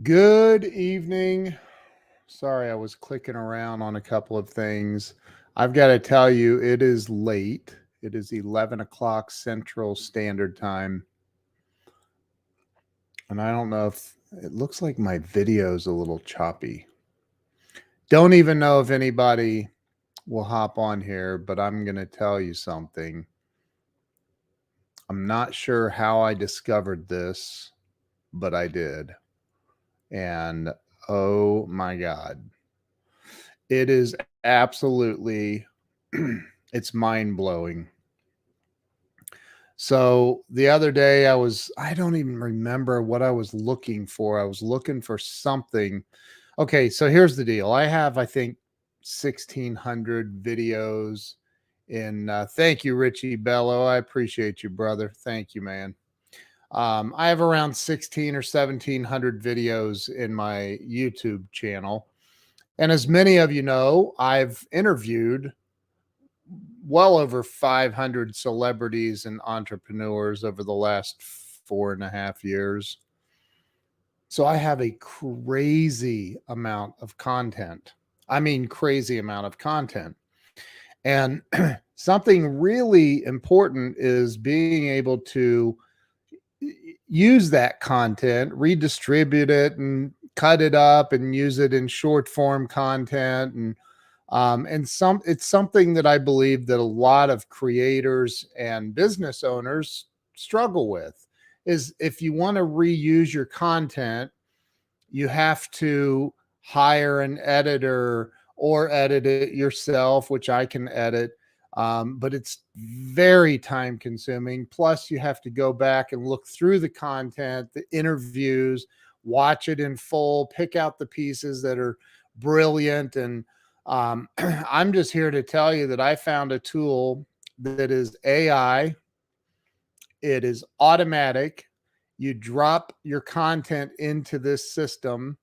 Good evening. Sorry, I was clicking around on a couple of things. I've got to tell you, it is late. It is 11 o'clock Central Standard Time. And I don't know if it looks like my video's a little choppy. Don't even know if anybody will hop on here, but I'm going to tell you something. I'm not sure how I discovered this, but I did. And oh my God. It is absolutely it's mind-blowing. So the other day I don't even remember what I was looking for. I was looking for something. Okay, so here's the deal. I have, I think, 1,600 videos in thank you, Richie Bello. I appreciate you, brother. Thank you, man. I have around 16 or 1,700 videos in my YouTube channel. And as many of you know, I've interviewed well over 500 celebrities and entrepreneurs over the last 4.5 years. So I have a crazy amount of content. I mean, crazy amount of content. And something really important is being able to use that content, redistribute it, and cut it up and use it in short form content and it's something that I believe that a lot of creators and business owners struggle with is if you want to reuse your content, you have to hire an editor or edit it yourself, which I can edit. But it's very time consuming. Plus, you have to go back and look through the content, the interviews, watch it in full, pick out the pieces that are brilliant. And I'm just here to tell you that I found a tool that is AI, it is automatic. You drop your content into this system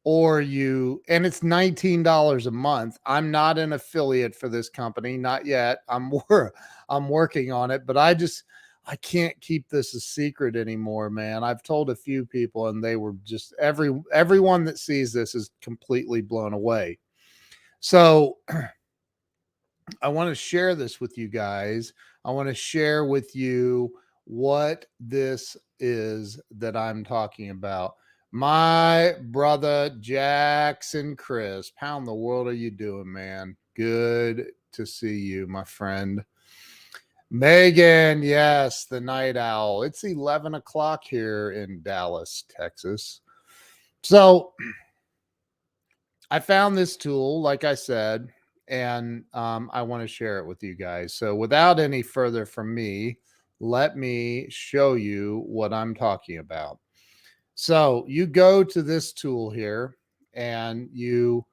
and it's $19 a month. I'm not an affiliate for this company, not yet. I'm working on it, but I can't keep this a secret anymore, man. I've told a few people and they were just everyone that sees this is completely blown away. So I want to share this with you guys. I want to share with you what this is that I'm talking about. My brother Jackson Crisp, how in the world are you doing, man? Good to see you, my friend. Megan, yes, the night owl. It's 11 o'clock here in Dallas, Texas. So I found this tool, like I said, and I want to share it with you guys. So, without any further from me, let me show you what I'm talking about. So, you go to this tool here, and you'll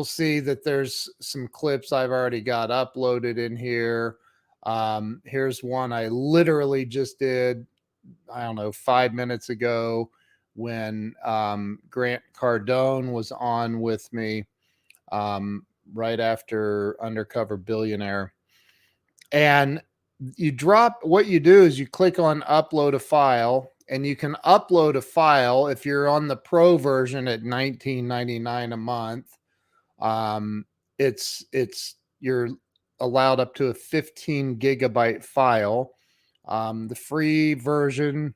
see that there's some clips I've already got uploaded in here. Here's one I literally just did, I don't know, 5 minutes ago when Grant Cardone was on with me right after Undercover Billionaire. And what you do is you click on upload a file, and you can upload a file if you're on the pro version at $19.99 a month. Um, you're allowed up to a 15 gigabyte file. The free version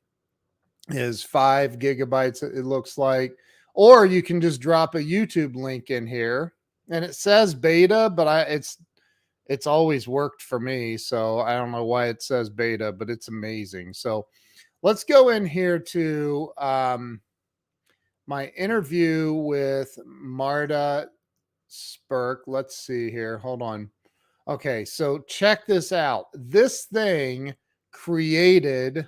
is 5 gigabytes, it looks like. Or you can just drop a YouTube link in here, and it says beta, but it's always worked for me, so I don't know why it says beta, but it's amazing. So let's go in here to my interview with Marta Spurk. Let's see here. Hold on. Okay, so check this out. This thing created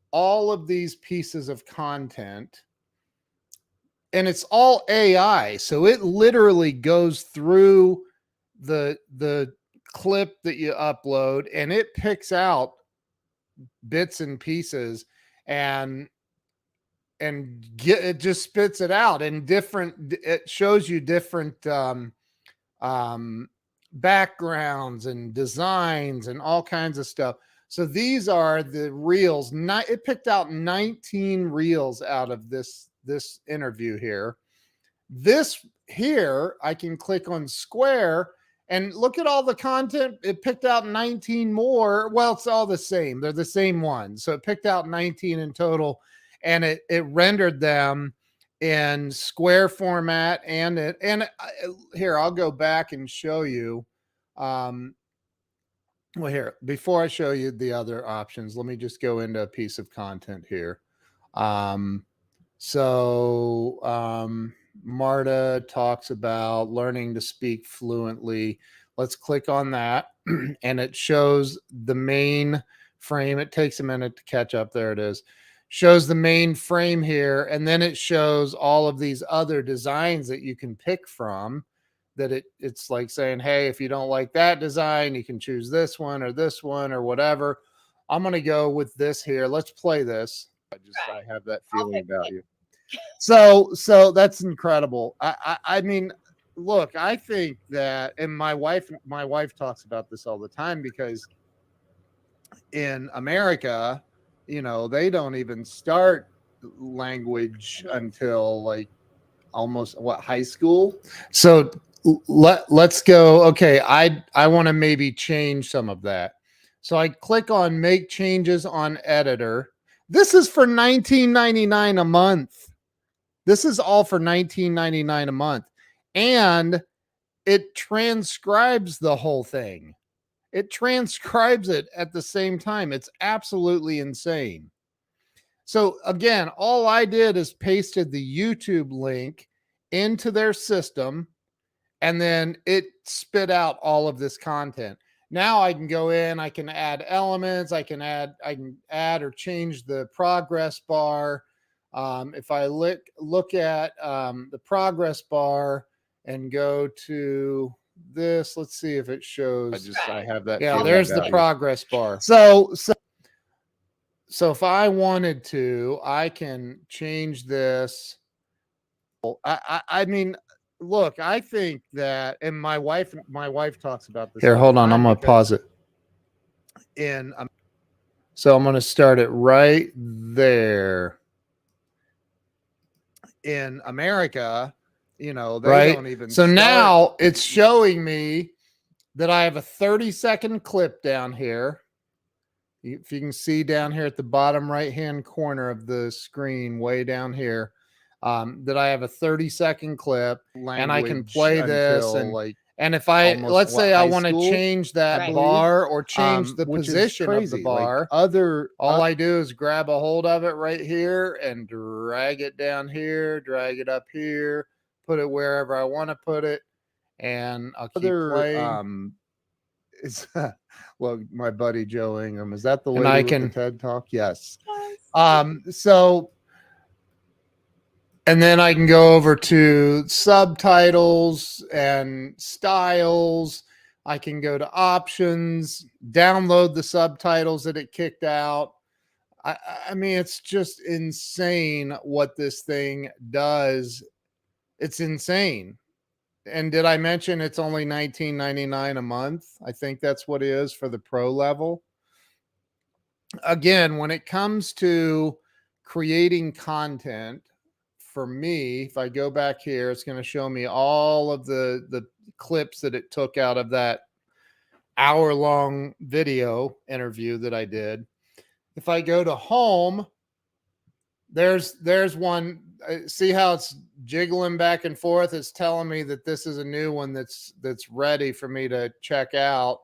all of these pieces of content, and it's all AI. So it literally goes through the clip that you upload, and it picks out bits and pieces and it just spits it out in different, it shows you different um backgrounds and designs and all kinds of stuff. So these are the reels. It picked out 19 reels out of this interview here. This here, I can click on Square and look at all the content. It picked out 19 more. Well, it's all the same. They're the same ones. So it picked out 19 in total, and it rendered them in Square format. Here, I'll go back and show you. Well, here, before I show you the other options, let me just go into a piece of content here. Marta talks about learning to speak fluently. Let's click on that and it shows the main frame. It takes a minute to catch up. There it is. Shows the main frame here. And then it shows all of these other designs that you can pick from. That it's like saying, hey, if you don't like that design, you can choose this one or whatever. I'm going to go with this here. Let's play this. I have that feeling about you. So that's incredible. I mean, look, I think that, and my wife talks about this all the time, because in America, you know, they don't even start language until like almost high school. So let's go. Okay. I want to maybe change some of that. So I click on make changes on editor. This is for $19.99 a month. This is all for $19.99 a month. And it transcribes the whole thing. It transcribes it at the same time. It's absolutely insane. So again, all I did is pasted the YouTube link into their system, and then it spit out all of this content. Now I can go in, I can add elements, I can add or change the progress bar. If I look at the progress bar and go to this, let's see if it shows. I have that. Yeah, there's the progress bar. So if I wanted to, I can change this. I mean, look, I think that, and my wife talks about this. Here, hold on, I'm gonna pause it. So I'm gonna start it right there. In America, you know, they don't even. So now it's showing me that I have a 30-second clip down here. If you can see down here at the bottom right-hand corner of the screen, way down here, that I have a 30-second clip, and I can play this. And if I, let's say I want to change that bar or change the position of the bar, all I do is grab a hold of it right here and drag it down here, drag it up here, put it wherever I want to put it, and I'll keep playing. Well, my buddy Joe Ingram, is that the lady with the TED Talk? Yes. So, and then I can go over to subtitles and styles. I can go to options, download the subtitles that it kicked out. I mean, it's just insane what this thing does. It's insane. And did I mention it's only $19.99 a month? I think that's what it is for the pro level. Again, when it comes to creating content, for me, if I go back here, it's going to show me all of the clips that it took out of that hour-long video interview that I did. If I go to home, there's one. See how it's jiggling back and forth? It's telling me that this is a new one that's ready for me to check out.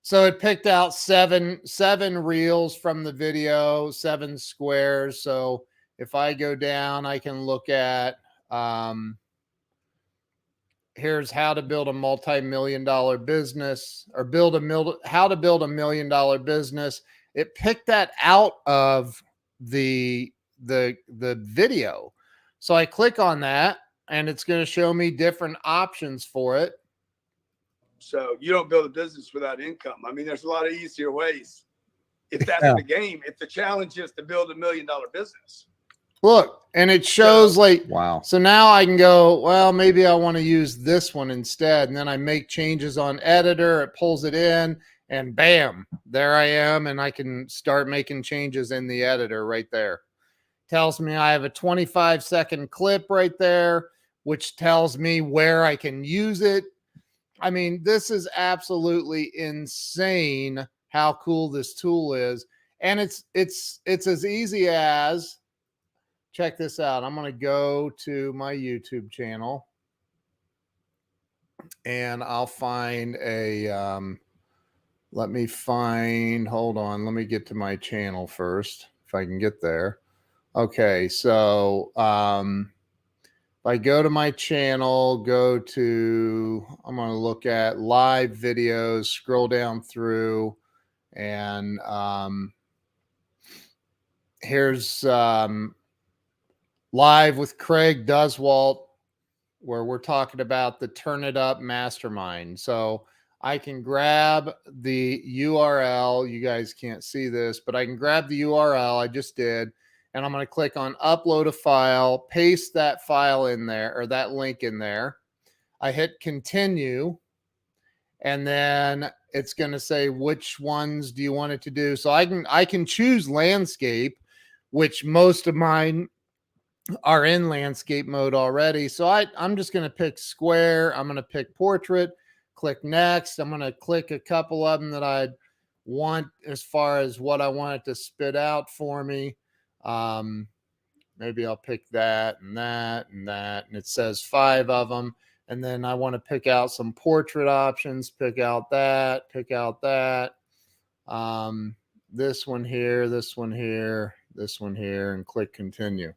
So it picked out seven reels from the video, 7 squares. So if I go down, I can look at here's how to build a multi-million-dollar business, or how to build $1 million business. It picked that out of the video. So I click on that and it's going to show me different options for it. So you don't build a business without income. I mean, there's a lot of easier ways. If that's the game, if the challenge is to build $1 million business. Look, and it shows wow. So now I can go, well, maybe I want to use this one instead. And then I make changes on editor. It pulls it in and bam, there I am. And I can start making changes in the editor right there. tells me I have a 25-second clip right there, which tells me where I can use it. I mean, this is absolutely insane how cool this tool is. And it's as easy as, check this out. I'm going to go to my YouTube channel and I'll find a, let me find, hold on. Let me get to my channel first, if I can get there. Okay. So, if I go to my channel, go to, I'm going to look at live videos, scroll down through, and here's live with Craig Duswalt, where we're talking about the Turn It Up Mastermind. So I can grab the URL. You guys can't see this, but I can grab the URL. I just did. And I'm going to click on upload a file, paste that file in there, or that link in there. I hit continue, and then it's going to say which ones do you want it to do. So I can choose landscape, which most of mine are in landscape mode already. So I'm just going to pick square. I'm going to pick portrait, click next. I'm going to click a couple of them that I want as far as what I want it to spit out for me. Maybe I'll pick that and that and that, and it says 5 of them. And then I want to pick out some portrait options, pick out that, this one here, this one here, this one here, and click continue.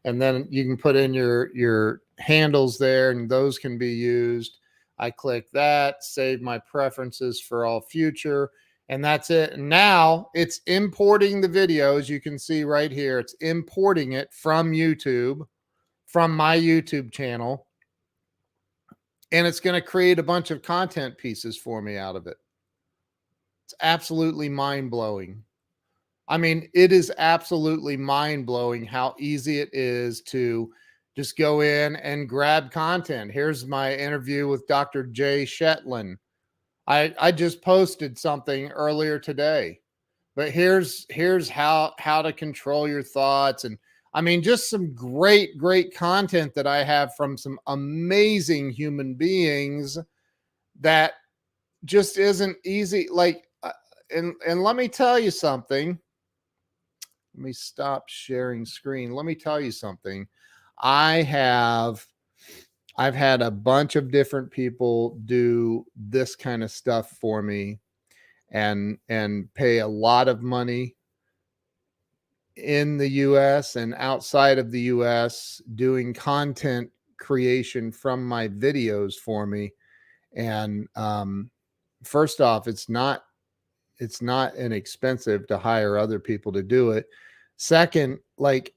And then you can put in your handles there, and those can be used. I click that, save my preferences for all future, and that's it. And now it's importing the video, as you can see right here. It's importing it from YouTube, from my YouTube channel, and it's going to create a bunch of content pieces for me out of it. It's absolutely mind-blowing. I mean, it is absolutely mind-blowing how easy it is to just go in and grab content. Here's my interview with Dr. Jay Shetland. I just posted something earlier today, but here's how to control your thoughts. And I mean, just some great content that I have from some amazing human beings that just isn't easy. Like, and let me tell you something. Let me stop sharing screen. Let me tell you something. I've had a bunch of different people do this kind of stuff for me and pay a lot of money in the US and outside of the US doing content creation from my videos for me. And first off, it's not inexpensive to hire other people to do it. Second, like,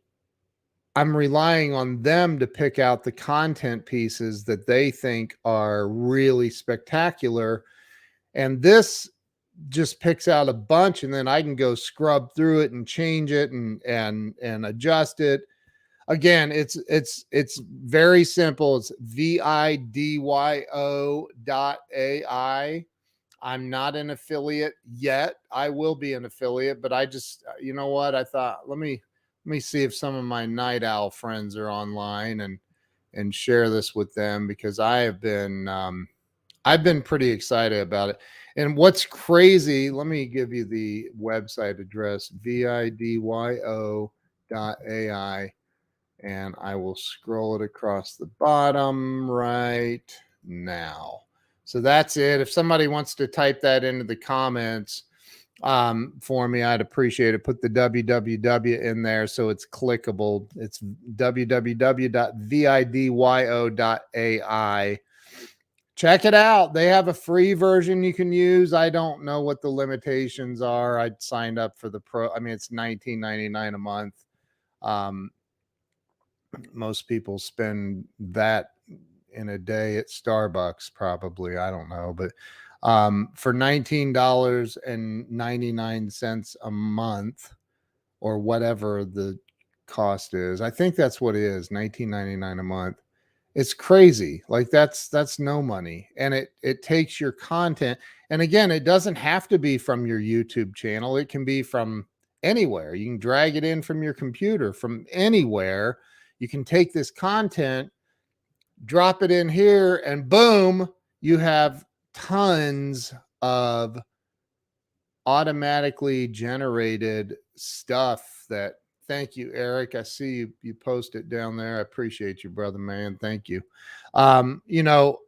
I'm relying on them to pick out the content pieces that they think are really spectacular. And this just picks out a bunch, and then I can go scrub through it and change it and adjust it. Again, it's very simple. It's vidyo.ai. I'm not an affiliate yet. I will be an affiliate, but I just, you know what? I thought, let me see if some of my Night Owl friends are online and share this with them, because I've been pretty excited about it. And what's crazy, let me give you the website address, vidyo.ai, and I will scroll it across the bottom right now. So that's it. If somebody wants to type that into the comments for me, I'd appreciate it. Put the www in there so it's clickable. It's www.vidyo.ai. Check it out. They have a free version you can use. I don't know what the limitations are. I signed up for the pro. I mean, it's $19.99 a month. Most people spend that in a day at Starbucks, probably. I don't know, but for $19.99 a month, or whatever the cost is, I think that's what it is, $19.99 a month. It's crazy. Like, that's no money, and it takes your content. And again, it doesn't have to be from your YouTube channel. It can be from anywhere. You can drag it in from your computer from anywhere. You can take this content, drop it in here, and boom, you have tons of automatically generated stuff that, thank you, Eric. I see you post it down there. I appreciate you, brother, man. Thank you. You know,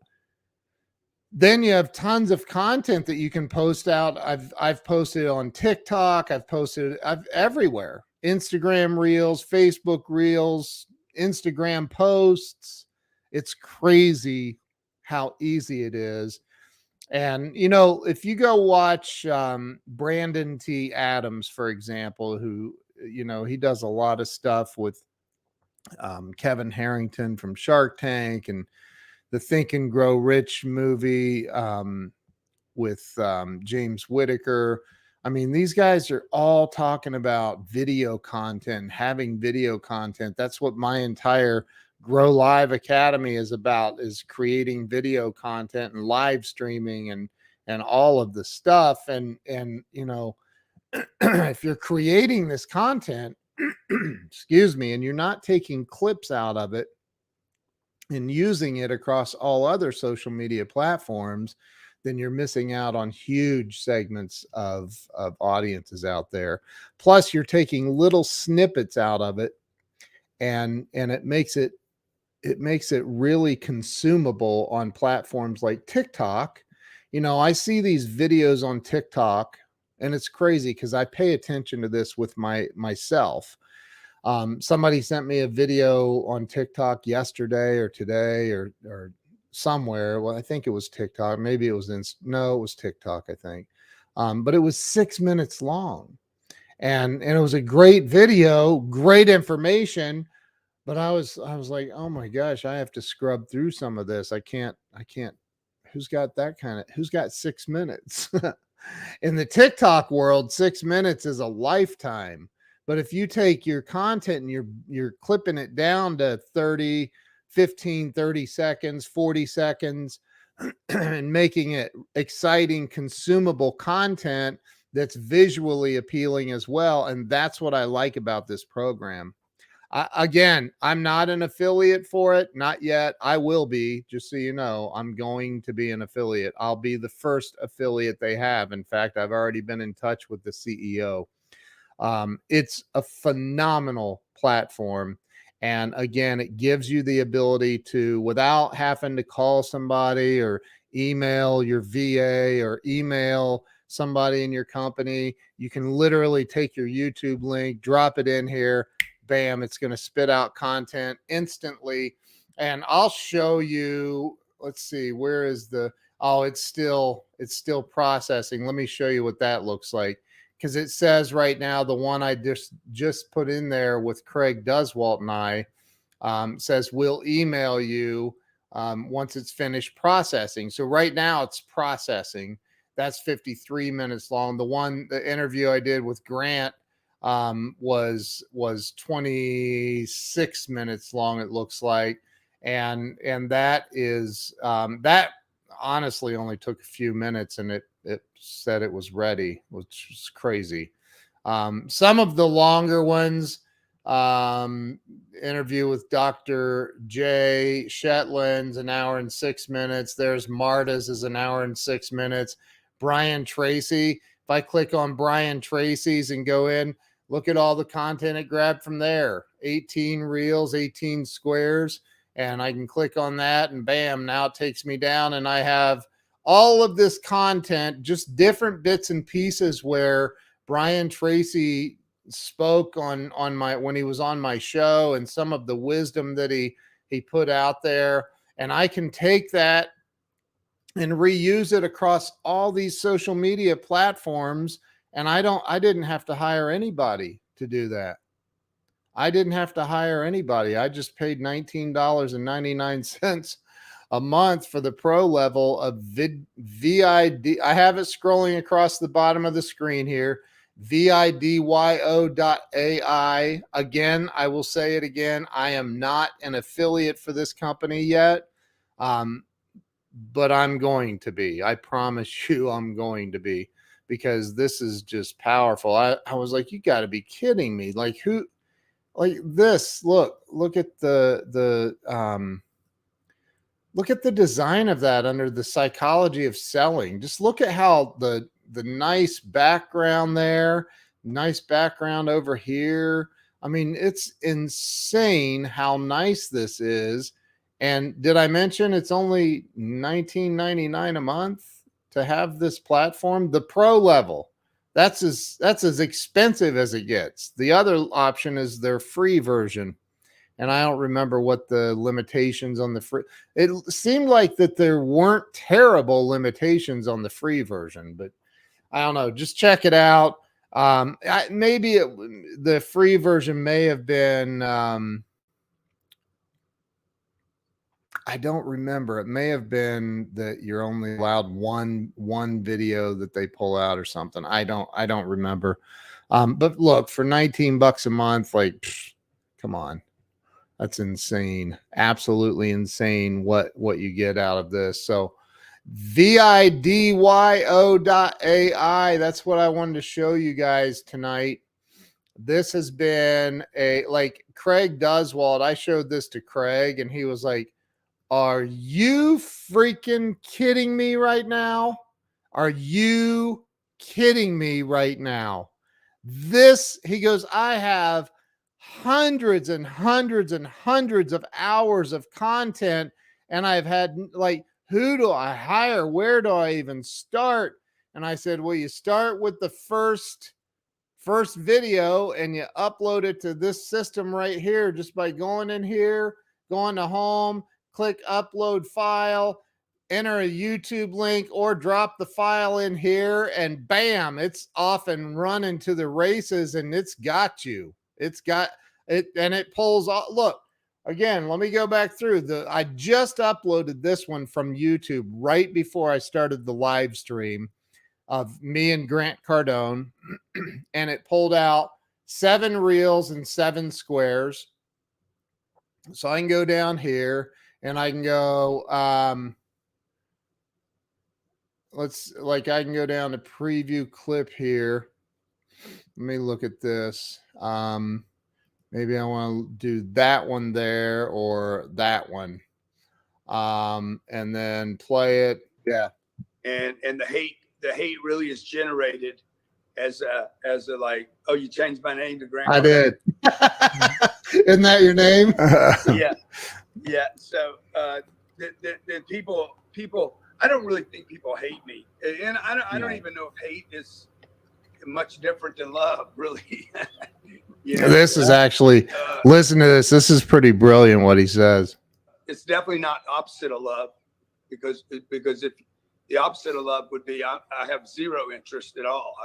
then you have tons of content that you can post out. I've posted on TikTok. I've everywhere. Instagram Reels, Facebook Reels, Instagram posts. It's crazy how easy it is. And, you know, if you go watch Brandon T. Adams, for example, who, you know, he does a lot of stuff with Kevin Harrington from Shark Tank and the Think and Grow Rich movie with James Whitaker. I mean, these guys are all talking about video content, having video content. That's what my entire Grow Live Academy is about, is creating video content and live streaming and all of the stuff. And you know, if you're creating this content, excuse me, and you're not taking clips out of it and using it across all other social media platforms, then you're missing out on huge segments of audiences out there. Plus, you're taking little snippets out of it, and it makes it really consumable on platforms like TikTok. You know, I see these videos on TikTok, and it's crazy because I pay attention to this with myself. Somebody sent me a video on TikTok yesterday or today or somewhere. Well, I think it was TikTok. Maybe it was no, it was TikTok, I think. But it was 6 minutes long, and it was a great video, great information. But I was like, oh my gosh, I have to scrub through some of this. I can't. Who's got 6 minutes? In the TikTok world, 6 minutes is a lifetime. But if you take your content and you're clipping it down to 30, 15, 30 seconds, 40 seconds, and making it exciting, consumable content that's visually appealing as well. And that's what I like about this program. Again, I'm not an affiliate for it. Not yet. I will be, just so you know. I'm going to be an affiliate. I'll be the first affiliate they have. In fact, I've already been in touch with the CEO. It's a phenomenal platform. And again, it gives you the ability to, without having to call somebody or email your VA or email somebody in your company, you can literally take your YouTube link, drop it in here, bam, it's going to spit out content instantly. And I'll show you, let's see, where is it's still processing. Let me show you what that looks like. Because it says right now, the one I just put in there with Craig Duswalt and I says, we'll email you once it's finished processing. So right now it's processing. That's 53 minutes long. The interview I did with Grant was 26 minutes long, it looks like. And that is that honestly only took a few minutes, and it said it was ready, which was crazy. Some of the longer ones, interview with Dr. Jay Shetland's an hour and 6 minutes. There's Marta's is an hour and 6 minutes. Brian Tracy, if I click on Brian Tracy's and go in, look at all the content it grabbed from there. 18 reels, 18 squares. And I can click on that and bam, now it takes me down and I have all of this content, just different bits and pieces where Brian Tracy spoke on when he was on my show, and some of the wisdom that he put out there. And I can take that and reuse it across all these social media platforms. And I didn't have to hire anybody to do that. I didn't have to hire anybody. I just paid $19.99 a month for the pro level of VID. I have it scrolling across the bottom of the screen here. VIDYO.ai. Again, I will say it again. I am not an affiliate for this company yet, but I'm going to be. I promise you I'm going to be. because this is just powerful. I was like, you got to be kidding me. Like who, like this, look at look at the design of that under the psychology of selling. Just look at how the nice background there, nice background over here. I mean, it's insane how nice this is. And did I mention it's only $19.99 a month to have this platform? The pro level, that's as expensive as it gets. The other option is their free version. And I don't remember what the limitations on the free. It seemed like that there weren't terrible limitations on the free version, but I don't know. Just check it out. Maybe the free version may have been. I don't remember. It may have been that you're only allowed one video that they pull out or something. I don't remember. But look, for $19 a month, like, come on. That's insane. Absolutely insane what you get out of this. So vidyo.ai, that's what I wanted to show you guys tonight. This has been like Craig Duswalt. I showed this to Craig and he was like, are you freaking kidding me right now? Are you kidding me right now? This, he goes, I have hundreds and hundreds and hundreds of hours of content, and I've had, like, who do I hire? Where do I even start? And I said, well, you start with the first video and you upload it to this system right here just by going in here, going to home, click upload file, enter a YouTube link or drop the file in here, and bam, it's off and running to the races, and it's got you. It's got it, and it pulls off. Look, again, let me go back through. I just uploaded this one from YouTube right before I started the live stream of me and Grant Cardone, and it pulled out 7 reels and 7 squares. So I can go down here and I can go, I can go down to preview clip here. Let me look at this. Maybe I want to do that one there or that one. And then play it. Yeah. And the hate really is generated as a like, oh, you changed my name to Grant. I did. Isn't that your name? Yeah. So the people, I don't really think people hate me, and I don't even know if hate is much different than love, really. You know? This is actually, listen to this. This is pretty brilliant what he says. It's definitely not opposite of love, because if the opposite of love would be I have zero interest at all.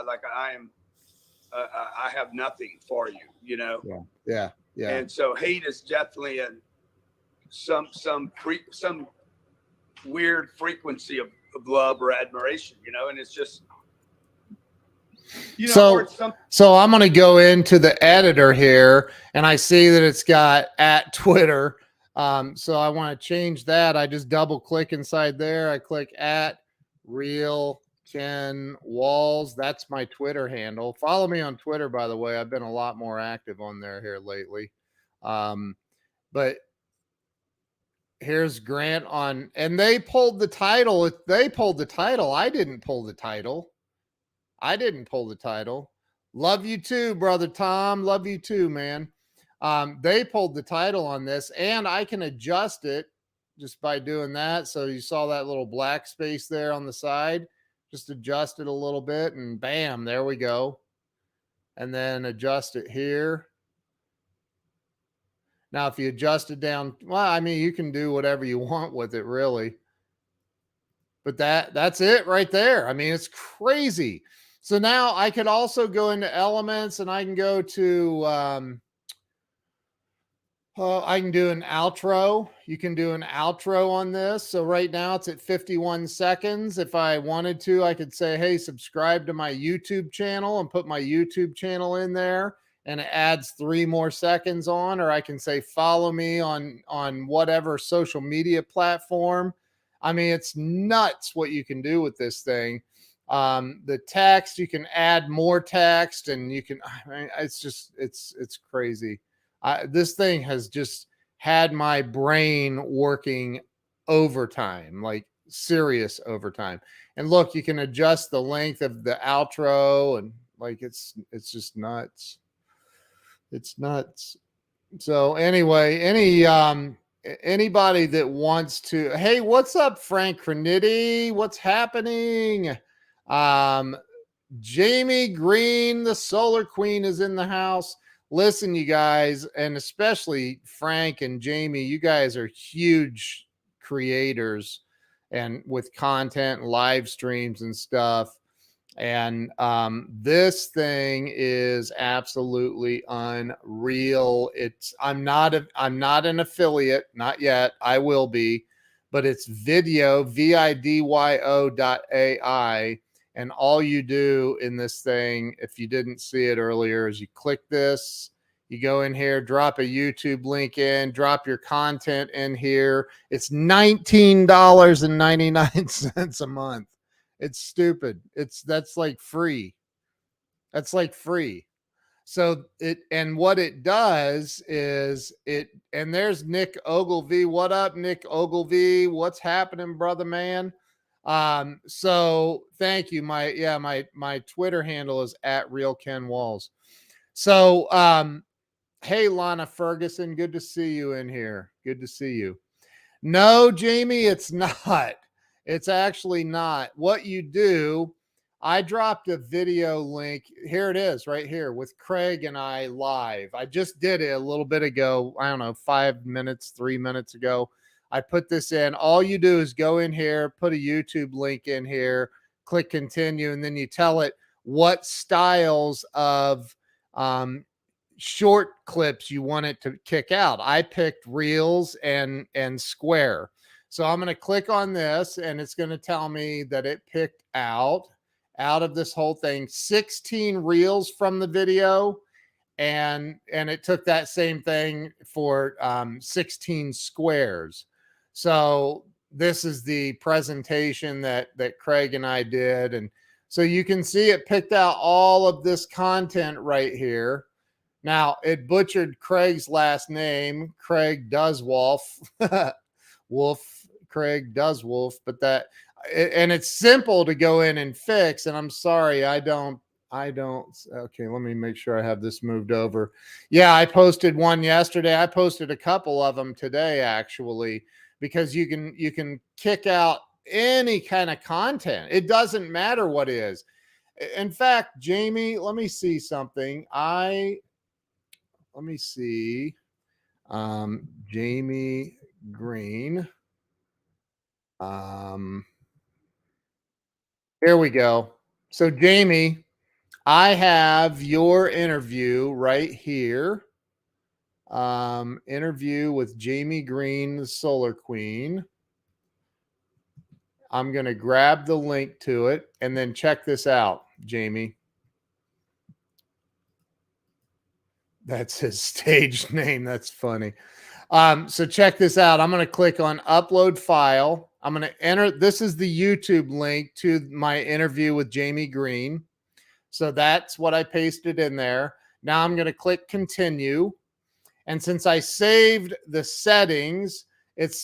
I have nothing for you, you know. Yeah. And so hate is definitely some weird frequency of love or admiration, you know. And it's just, you know, so I'm going to go into the editor here, and I see that it's got @Twitter. So I want to change that. I just double click inside there. I click @Real Ken Walls. That's my Twitter handle. Follow me on Twitter, by the way. I've been a lot more active on there here lately. But here's Grant on, and they pulled the title. They pulled the title. I didn't pull the title. Love you too, brother Tom. Love you too, man. They pulled the title on this, and I can adjust it just by doing that. So you saw that little black space there on the side. Just adjust it a little bit, and bam, there we go. And then adjust it here. Now, if you adjust it down, well, I mean, you can do whatever you want with it, really. But that's it right there. I mean, it's crazy. So now I could also go into elements, and I can go to, I can do an outro. You can do an outro on this. So right now it's at 51 seconds. If I wanted to, I could say, hey, subscribe to my YouTube channel, and put my YouTube channel in there, and it adds 3 more seconds on. Or I can say, follow me on whatever social media platform. I mean, it's nuts what you can do with this thing. The text, you can add more text, and you can, I mean, it's just, it's crazy. This thing has just had my brain working overtime, like serious overtime. And look, you can adjust the length of the outro, and like, it's just nuts. It's nuts. So anyway, anybody that wants to, hey, what's up, Frank Crenity? What's happening? Um, Jamie Green, the Solar Queen, is in the house. Listen, you guys, and especially Frank and Jamie, you guys are huge creators and with content, live streams and stuff. And this thing is absolutely unreal. I'm not an affiliate, not yet. I will be, but it's vidyo.ai. And all you do in this thing, if you didn't see it earlier, is you click this, you go in here, drop a YouTube link in, drop your content in here. It's $19.99 a month. It's stupid. That's like free. That's like free. So and what it does is and there's Nick Ogilvy. What up, Nick Ogilvy? What's happening, brother man? So thank you. My Twitter handle is @RealKenWalls. So hey, Lana Ferguson, good to see you in here. Good to see you. No, Jamie, it's not. It's actually not. What you do, I dropped a video link. Here it is right here with Craig and I live. I just did it a little bit ago. I don't know, 5 minutes, 3 minutes ago. I put this in. All you do is go in here, put a YouTube link in here, click continue, and then you tell it what styles of short clips you want it to kick out. I picked reels and square. So I'm going to click on this, and it's going to tell me that it picked out of this whole thing 16 reels from the video, and it took that same thing for 16 squares. So this is the presentation that Craig and I did, and so you can see it picked out all of this content right here. Now, it butchered Craig's last name, Craig Duswolf. Wolf, Craig Duswolf, but and it's simple to go in and fix. And I'm sorry, I don't. Okay, let me make sure I have this moved over. Yeah, I posted one yesterday. I posted a couple of them today, actually, because you can kick out any kind of content. It doesn't matter what it is. In fact, Jamie, let me see something. Let me see. Jamie Green. Here we go. So Jamie, I have your interview right here. Interview with Jamie Green, the Solar Queen. I'm going to grab the link to it, and then check this out, Jamie. That's his stage name. That's funny. So check this out. I'm going to click on upload file. I'm going to enter. This is the YouTube link to my interview with Jamie Green. So that's what I pasted in there. Now I'm going to click continue. And since I saved the settings,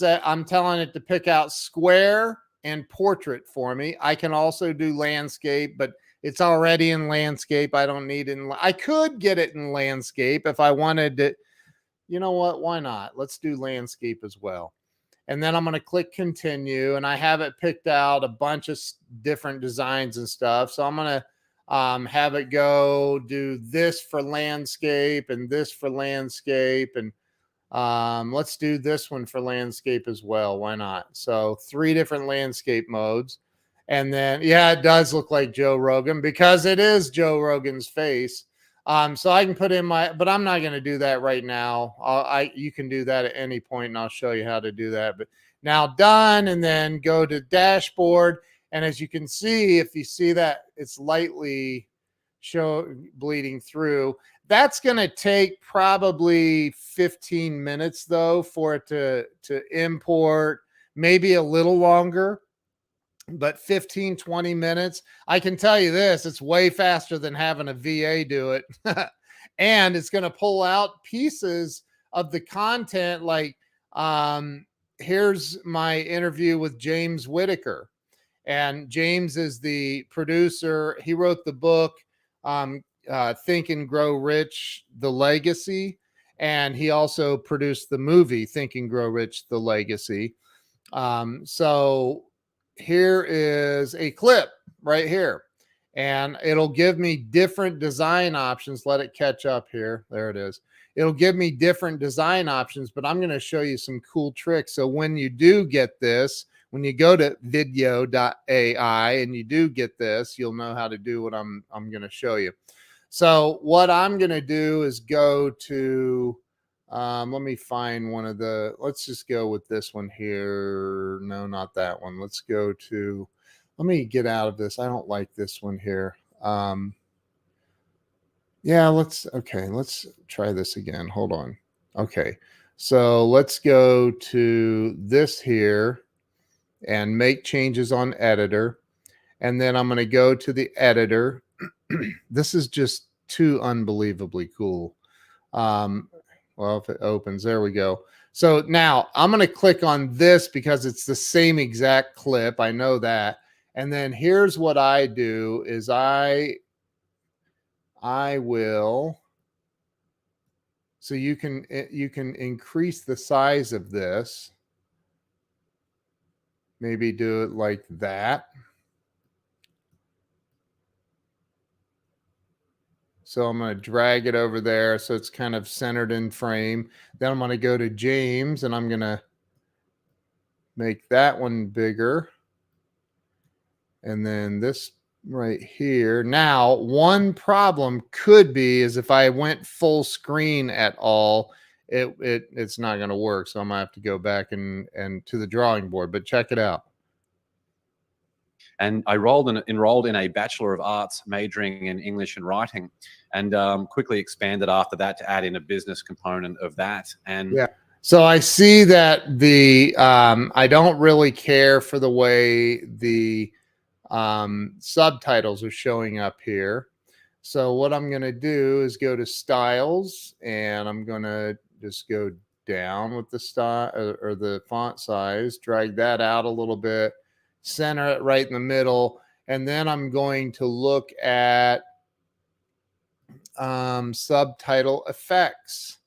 I'm telling it to pick out square and portrait for me. I can also do landscape, but it's already in landscape. I don't need it. I could get it in landscape if I wanted to. You know what? Why not? Let's do landscape as well. And then I'm going to click continue, and I have it picked out a bunch of different designs and stuff. So I'm going to have it go do this for landscape and this for landscape. And let's do this one for landscape as well. Why not? So 3 different landscape modes. And then, yeah, it does look like Joe Rogan because it is Joe Rogan's face. So I can put in but I'm not going to do that right now. You can do that at any point, and I'll show you how to do that. But now done, and then go to dashboard. And as you can see, if you see that it's lightly bleeding through, that's going to take probably 15 minutes though for it to import, maybe a little longer. but 15, 20 minutes. I can tell you this, it's way faster than having a VA do it. And it's going to pull out pieces of the content. Like, here's my interview with James Whitaker. And James is the producer. He wrote the book, Think and Grow Rich, The Legacy. And he also produced the movie, Think and Grow Rich, The Legacy. So here is a clip right here, and it'll give me different design options. Let it catch up here. There it is. It'll give me different design options, but I'm going to show you some cool tricks. So when you do get this, when you go to video.ai and you do get this, you'll know how to do what I'm going to show you. So what I'm going to do is go to, let me find one of the, let's just go with this one here. No, not that one. Let's go to, let me get out of this. I don't like this one here. Yeah, let's try this again. Hold on. Okay. So let's go to this here and make changes on editor. And then I'm going to go to the editor. This is just too unbelievably cool. Well, if it opens, there we go. So now I'm going to click on this because it's the same exact clip. I know that. And then here's what I do is I will, so you can increase the size of this. Maybe do it like that. So I'm going to drag it over there so it's kind of centered in frame. Then I'm going to go to James and I'm going to make that one bigger. And then this right here. Now, one problem could be is if I went full screen at all, it's not going to work. So I'm going to have to go back and to the drawing board, but check it out. And I enrolled in a Bachelor of Arts majoring in English and writing, and quickly expanded after that to add in a business component of that. And yeah, so I see that the I don't really care for the way the subtitles are showing up here. So what I'm going to do is go to styles, and I'm going to just go down with the style or the font size, drag that out a little bit, center it right in the middle, and then I'm going to look at subtitle effects,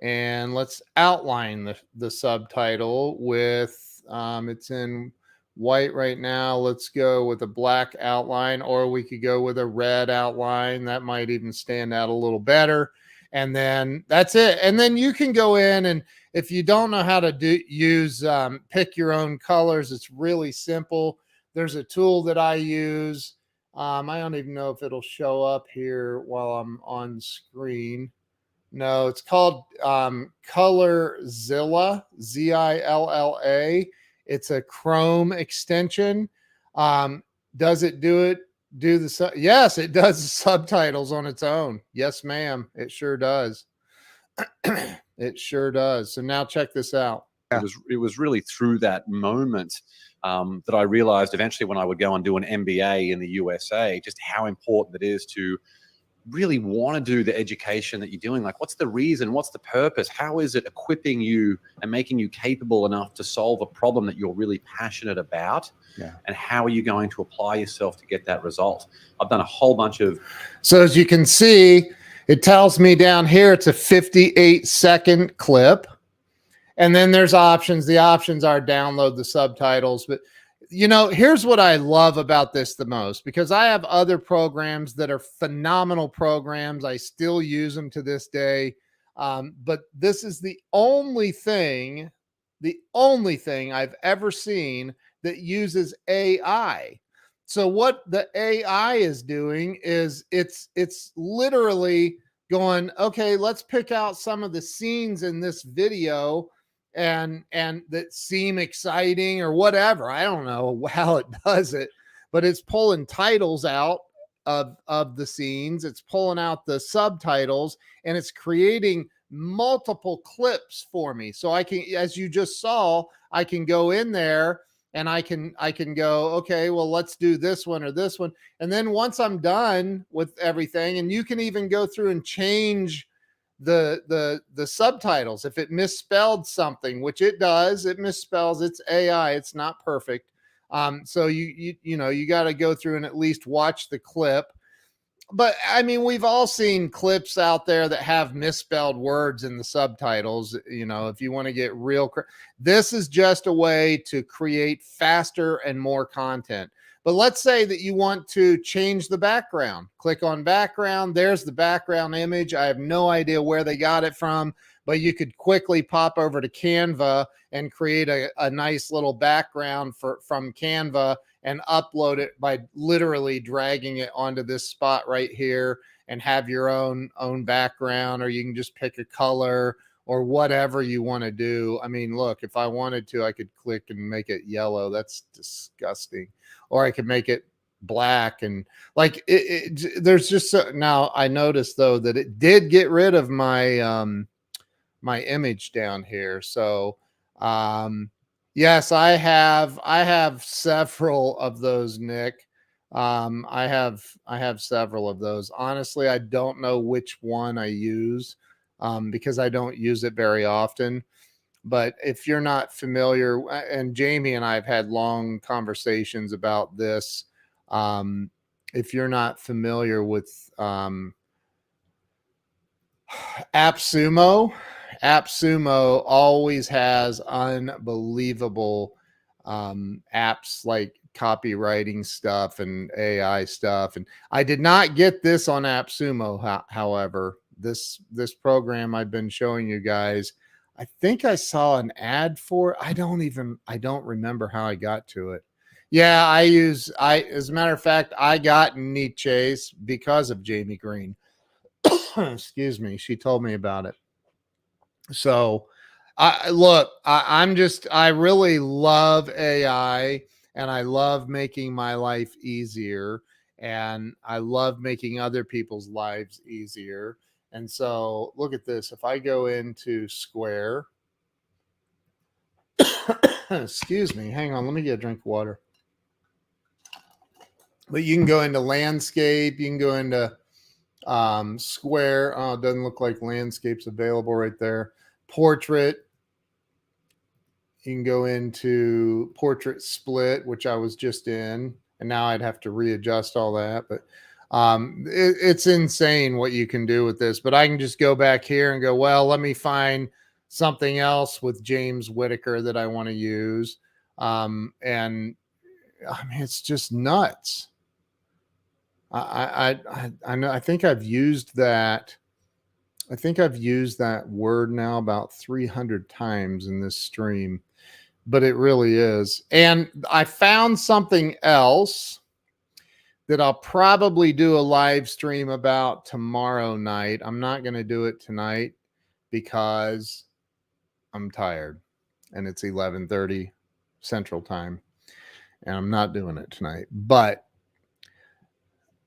and let's outline the subtitle with it's in white right now. Let's go with a black outline, or we could go with a red outline. That might even stand out a little better. And then that's it. And then you can go in, and if you don't know how to use pick your own colors, it's really simple. There's a tool that I use. I don't even know if it'll show up here while I'm on screen. No, it's called ColorZilla, Zilla. It's a Chrome extension. Does it do the yes, it does the subtitles on its own. Yes, ma'am. It sure does. It sure does. So now check this out. It was really through that moment that I realized eventually when I would go and do an MBA in the USA, just how important it is to really want to do the education that you're doing. Like, what's the reason? What's the purpose? How is it equipping you and making you capable enough to solve a problem that you're really passionate about? Yeah. And how are you going to apply yourself to get that result? I've done a whole bunch of. So as you can see, it tells me down here, it's a 58-second clip. And then there's options. The options are download the subtitles. But, you know, here's what I love about this the most, because I have other programs that are phenomenal programs. I still use them to this day. But this is the only thing I've ever seen that uses AI. So what the AI is doing is it's literally going, okay, let's pick out some of the scenes in this video and that seem exciting or whatever. I don't know how it does it, but it's pulling titles out of the scenes. It's pulling out the subtitles, and it's creating multiple clips for me. So I can, as you just saw, I can go in there and I can go, okay, well, let's do this one or this one. And then once I'm done with everything, and you can even go through and change the subtitles. If it misspelled something, which it does, it misspells, it's AI, it's not perfect. So you got to go through and at least watch the clip. But I mean, we've all seen clips out there that have misspelled words in the subtitles. If you want to get real, this is just a way to create faster and more content. But let's say that you want to change the background. Click on background. There's the background image. I have no idea where they got it from, but you could quickly pop over to Canva and create a nice little background from Canva and upload it by literally dragging it onto this spot right here and have your own background, or you can just pick a color or whatever you want to do. I mean, look, if I wanted to, I could click and make it yellow. That's disgusting. Or I could make it black, and like there's just now I noticed though that it did get rid of my my image down here. So yes, I have several of those, Nick. I have several of those. Honestly, I don't know which one I use because I don't use it very often. But if you're not familiar, and Jamie and I have had long conversations about this, if you're not familiar with AppSumo always has unbelievable apps like copywriting stuff and AI stuff. And I did not get this on AppSumo. However, this program I've been showing you guys, I think I saw an ad for. I don't remember how I got to it. Yeah, as a matter of fact, I got Niche's because of Jamie Green. Excuse me. She told me about it. So I really love AI, and I love making my life easier, and I love making other people's lives easier. And so look at this. If I go into Square, excuse me, hang on, let me get a drink of water. But you can go into landscape, you can go into Square. Oh, it doesn't look like landscape's available right there. Portrait. You can go into portrait split, which I was just in, and now I'd have to readjust all that. But it's insane what you can do with this. But I can just go back here and go, well, let me find something else with James Whitaker that I want to use. And I mean, it's just nuts. I know. I think I've used that. I think I've used that word now about 300 times in this stream, but it really is. And I found something else that I'll probably do a live stream about tomorrow night. I'm not going to do it tonight because I'm tired and it's 11:30 Central Time, and I'm not doing it tonight. But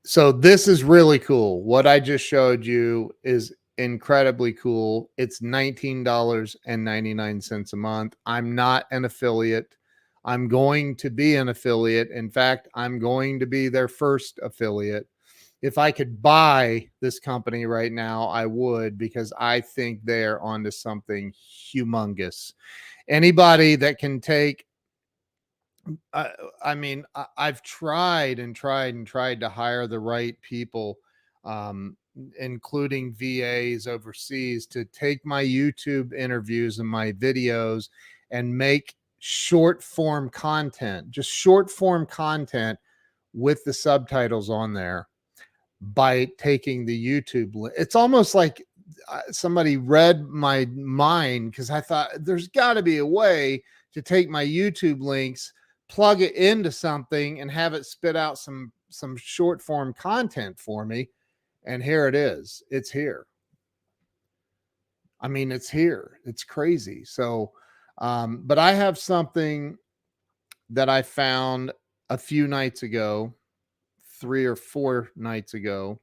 so this is really cool. What I just showed you is incredibly cool. It's $19.99 a month. I'm not an affiliate. I'm going to be an affiliate. In fact, I'm going to be their first affiliate. If I could buy this company right now, I would, because I think they're onto something humongous. Anybody that can take, I mean, I've tried to hire the right people, including VAs overseas, to take my YouTube interviews and my videos and make short form content, just short form content with the subtitles on there by taking the YouTube link. It's almost like somebody read my mind, because I thought there's got to be a way to take my YouTube links, plug it into something, and have it spit out some short form content for me. And here it is. It's here. I mean, it's here. It's crazy. So, but I have something that I found a few nights ago, 3 or 4 nights ago,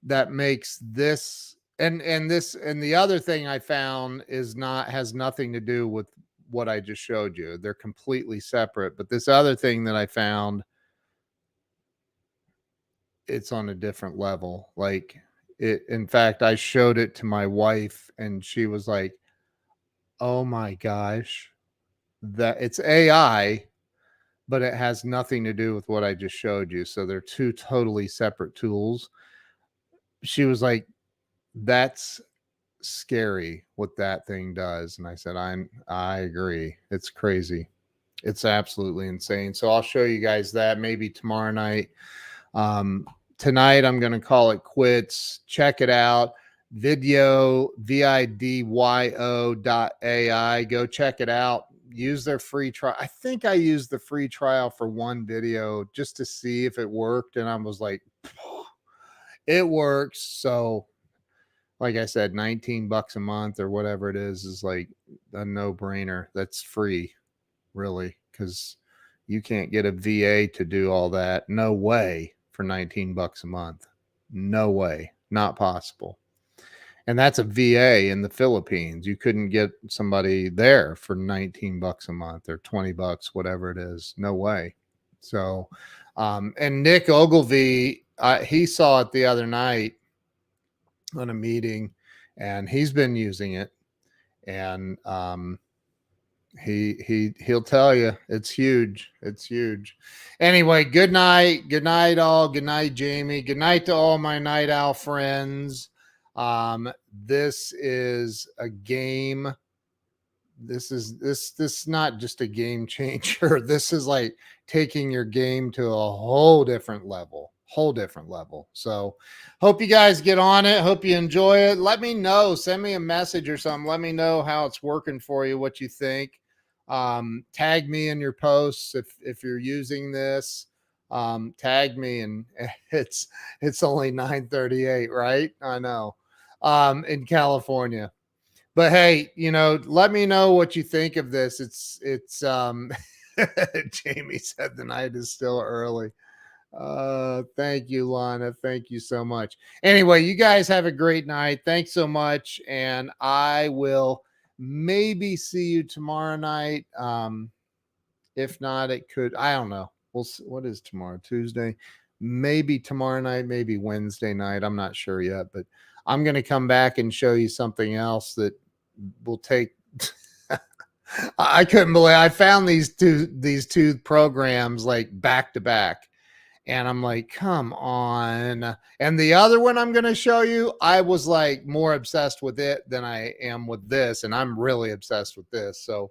that makes this, and the other thing I found has nothing to do what I just showed you. They're completely separate. But this other thing that I found, it's on a different level. Like it, in fact, I showed it to my wife and she was like, oh my gosh, that it's AI, but it has nothing to do with what I just showed you. So they're two totally separate tools. She was like, that's scary what that thing does. And I said, I agree. It's crazy. It's absolutely insane. So I'll show you guys that maybe tomorrow night. Tonight I'm going to call it quits. Check it out. vidyo.ai. Go check it out. Use their free trial. I think I used the free trial for one video just to see if it worked. And I was like, it works. So like I said, $19 a month or whatever it is like a no-brainer. That's free, really, because you can't get a VA to do all that. No way for $19 a month. No way. Not possible. And that's a VA in the Philippines. You couldn't get somebody there for $19 a month or $20, whatever it is. No way. So, and Nick Ogilvy, he saw it the other night on a meeting and he's been using it, and he'll tell you it's huge. Anyway, good night all. Good night, Jamie. Good night to all my Night Owl friends. This is a game. This is not just a game changer. This is like taking your game to a whole different level. So hope you guys get on it. Hope you enjoy it. Let me know. Send me a message or something. Let me know how it's working for you, what you think. Tag me in your posts if you're using this. Tag me, and it's only 9:38, right? I know. In California. But hey, let me know what you think of this. It's Jamie said the night is still early. Thank you, Lana. Thank you so much. Anyway, you guys have a great night. Thanks so much. And I will maybe see you tomorrow night. If not, it could, I don't know. We'll see. What is tomorrow? Tuesday? Maybe tomorrow night, maybe Wednesday night. I'm not sure yet, but I'm going to come back and show you something else that will take. I couldn't believe I found these two programs like back to back. And I'm like, come on. And the other one I'm going to show you, I was like more obsessed with it than I am with this. And I'm really obsessed with this. So,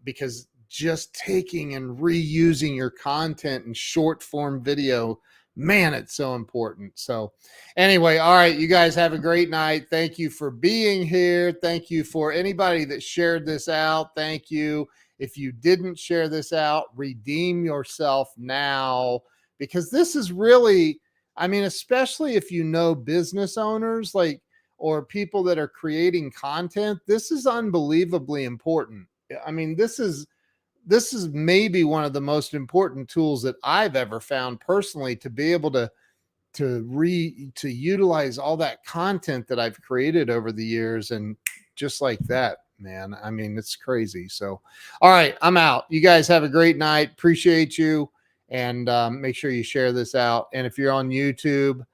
because just taking and reusing your content in short form video, man, it's so important. So anyway, all right, you guys have a great night. Thank you for being here. Thank you for anybody that shared this out. Thank you. If you didn't share this out, redeem yourself now. Because this is really, I mean, especially if you know business owners or people that are creating content, this is unbelievably important. I mean, this is maybe one of the most important tools that I've ever found personally to be able to utilize all that content that I've created over the years. And just like that, man, I mean, it's crazy. So, all right, I'm out. You guys have a great night. Appreciate you. And make sure you share this out. And if you're on YouTube,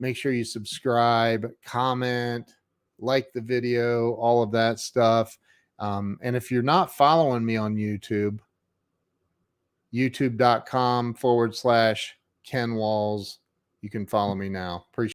make sure you subscribe, comment, like the video, all of that stuff. And if you're not following me on YouTube, youtube.com/Ken Walls, you can follow me now. Appreciate